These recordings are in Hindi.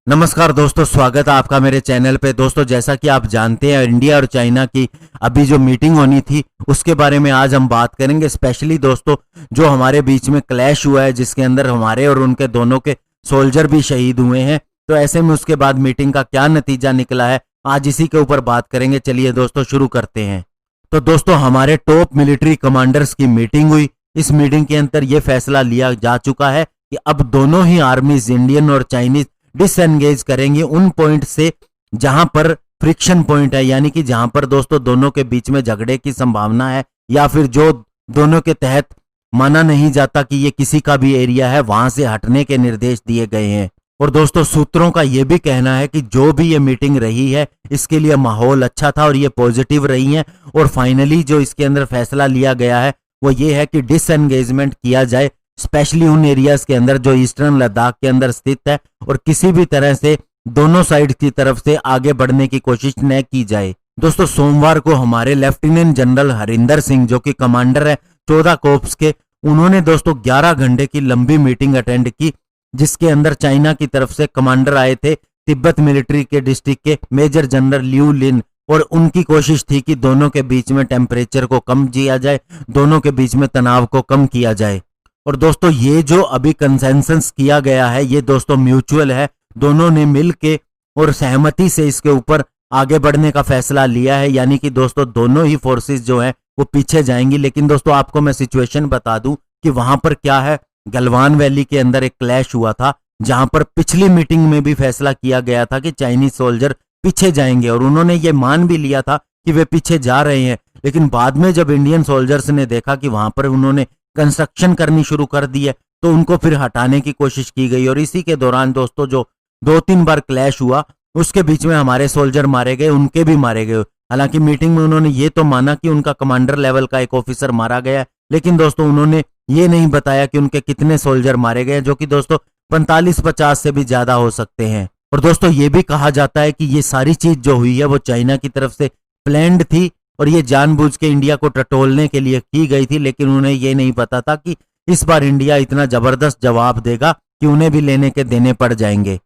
नमस्कार दोस्तों, स्वागत है आपका मेरे चैनल पे। दोस्तों, जैसा कि आप जानते हैं, इंडिया और चाइना की अभी जो मीटिंग होनी थी उसके बारे में आज हम बात करेंगे। स्पेशली दोस्तों, जो हमारे बीच में क्लैश हुआ है जिसके अंदर हमारे और उनके दोनों के सोल्जर भी शहीद हुए हैं, तो ऐसे में उसके बाद मीटिंग का क्या नतीजा निकला है, आज इसी के ऊपर बात करेंगे। चलिए दोस्तों शुरू करते हैं। तो दोस्तों, हमारे टॉप मिलिट्री कमांडर्स की मीटिंग हुई। इस मीटिंग के अंदर यह फैसला लिया जा चुका है कि अब दोनों ही आर्मीज, इंडियन और चाइनीज, डिसएंगेज करेंगे उन पॉइंट से जहां पर फ्रिक्शन पॉइंट है, यानी कि जहां पर दोस्तों दोनों के बीच में झगड़े की संभावना है या फिर जो दोनों के तहत माना नहीं जाता कि ये किसी का भी एरिया है, वहां से हटने के निर्देश दिए गए हैं। और दोस्तों, सूत्रों का यह भी कहना है कि जो भी ये मीटिंग रही है इसके लिए माहौल अच्छा था और ये पॉजिटिव रही है। और फाइनली जो इसके अंदर फैसला लिया गया है वो ये है कि डिसएंगेजमेंट किया जाए, स्पेशली उन एरियाज के अंदर जो ईस्टर्न लद्दाख के अंदर स्थित है, और किसी भी तरह से दोनों साइड की तरफ से आगे बढ़ने की कोशिश न की जाए। दोस्तों, सोमवार को हमारे लेफ्टिनेंट जनरल हरिंदर सिंह, जो कि कमांडर है 14 कोर्प्स के, उन्होंने दोस्तों 11 घंटे की लंबी मीटिंग अटेंड की, जिसके अंदर चाइना की तरफ से कमांडर आए थे, तिब्बत मिलिट्री के डिस्ट्रिक्ट के मेजर जनरल लियू लिन, और उनकी कोशिश थी कि दोनों के बीच में टेम्परेचर को कम किया जाए, दोनों के बीच में तनाव को कम किया जाए। और दोस्तों, ये जो अभी कंसेंसस किया गया है ये दोस्तों म्यूचुअल है। दोनों ने मिल के और सहमति से इसके ऊपर आगे बढ़ने का फैसला लिया है, यानी कि दोस्तों दोनों ही फोर्सेस जो हैं वो पीछे जाएंगी। लेकिन दोस्तों, आपको मैं सिचुएशन बता दूं कि वहां पर क्या है, गलवान वैली के अंदर एक क्लैश हुआ था जहां पर पिछली मीटिंग में भी फैसला किया गया था कि चाइनीज सोल्जर पीछे जाएंगे, और उन्होंने ये मान भी लिया था कि वे पीछे जा रहे हैं। लेकिन बाद में जब इंडियन सोल्जर्स ने देखा कि वहां पर उन्होंने कंस्ट्रक्शन करनी शुरू कर दी है, तो उनको फिर हटाने की कोशिश की गई। और इसी के दौरान दोस्तों जो 2-3 बार क्लैश हुआ उसके बीच में हमारे सोल्जर मारे गए, उनके भी मारे गए। हालांकि मीटिंग में उन्होंने ये तो माना कि उनका कमांडर लेवल का एक ऑफिसर मारा गया, लेकिन दोस्तों उन्होंने ये नहीं बताया कि उनके कितने सोल्जर मारे गए, जो कि दोस्तों 45-50 से भी ज्यादा हो सकते हैं। और दोस्तों, ये भी कहा जाता है कि ये सारी चीज जो हुई है वो चाइना की तरफ से प्लान्ड थी और ये जानबूझ के इंडिया को टटोलने के लिए की गई थी। लेकिन उन्हें ये नहीं पता था कि इस बार इंडिया इतना जबरदस्त जवाब देगा कि उन्हें भी लेने के देने पड़ जाएंगे।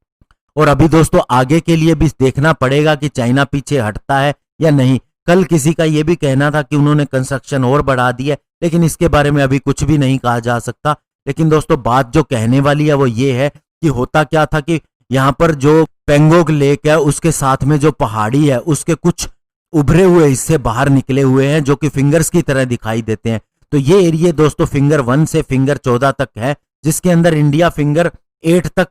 और अभी दोस्तों आगे के लिए भी देखना पड़ेगा कि चाइना पीछे हटता है या नहीं। कल किसी का यह भी कहना था कि उन्होंने कंस्ट्रक्शन और बढ़ा दी है, लेकिन इसके बारे में अभी कुछ भी नहीं कहा जा सकता। लेकिन दोस्तों, बात जो कहने वाली है वो ये है कि होता क्या था कि यहाँ पर जो पेंगोंग लेक है उसके साथ में जो पहाड़ी है उसके कुछ उभरे हुए हिस्से बाहर निकले हुए हैं जो कि फिंगर्स की तरह दिखाई देते हैं। तो ये एरिया दोस्तों फिंगर 1 से फिंगर 14 तक है, जिसके अंदर इंडिया फिंगर 8 तक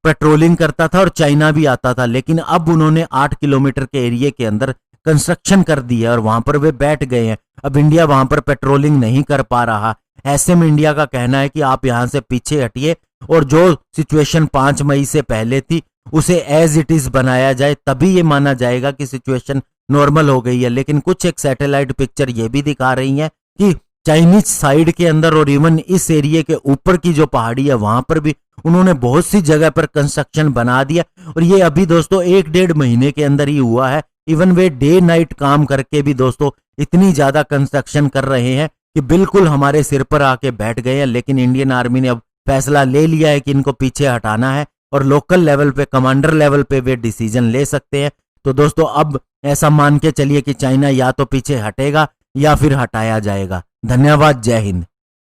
पेट्रोलिंग करता था और चाइना भी आता था। लेकिन अब उन्होंने 8 किलोमीटर के एरिया के अंदर कंस्ट्रक्शन कर दी है और वहां पर वे बैठ गए हैं। अब इंडिया वहां पर पेट्रोलिंग नहीं कर पा रहा। ऐसे में इंडिया का कहना है कि आप यहां से पीछे हटिए और जो सिचुएशन 5 मई से पहले थी उसे एज इट इज बनाया जाए, तभी ये माना जाएगा कि सिचुएशन नॉर्मल हो गई है। लेकिन कुछ एक सैटेलाइट पिक्चर ये भी दिखा रही है कि चाइनीज साइड के अंदर और इवन इस एरिया के ऊपर की जो पहाड़ी है वहां पर भी उन्होंने बहुत सी जगह पर कंस्ट्रक्शन बना दिया। और ये अभी दोस्तों 1-1.5 महीने के अंदर ही हुआ है। इवन वे डे नाइट काम करके भी दोस्तों इतनी ज्यादा कंस्ट्रक्शन कर रहे हैं कि बिल्कुल हमारे सिर पर आके बैठ गए हैं। लेकिन इंडियन आर्मी ने अब फैसला ले लिया है कि इनको पीछे हटाना है और लोकल लेवल पे, कमांडर लेवल पे वे डिसीजन ले सकते हैं। तो दोस्तों, अब ऐसा मान के चलिए कि चाइना या तो पीछे हटेगा या फिर हटाया जाएगा। धन्यवाद। जय हिंद।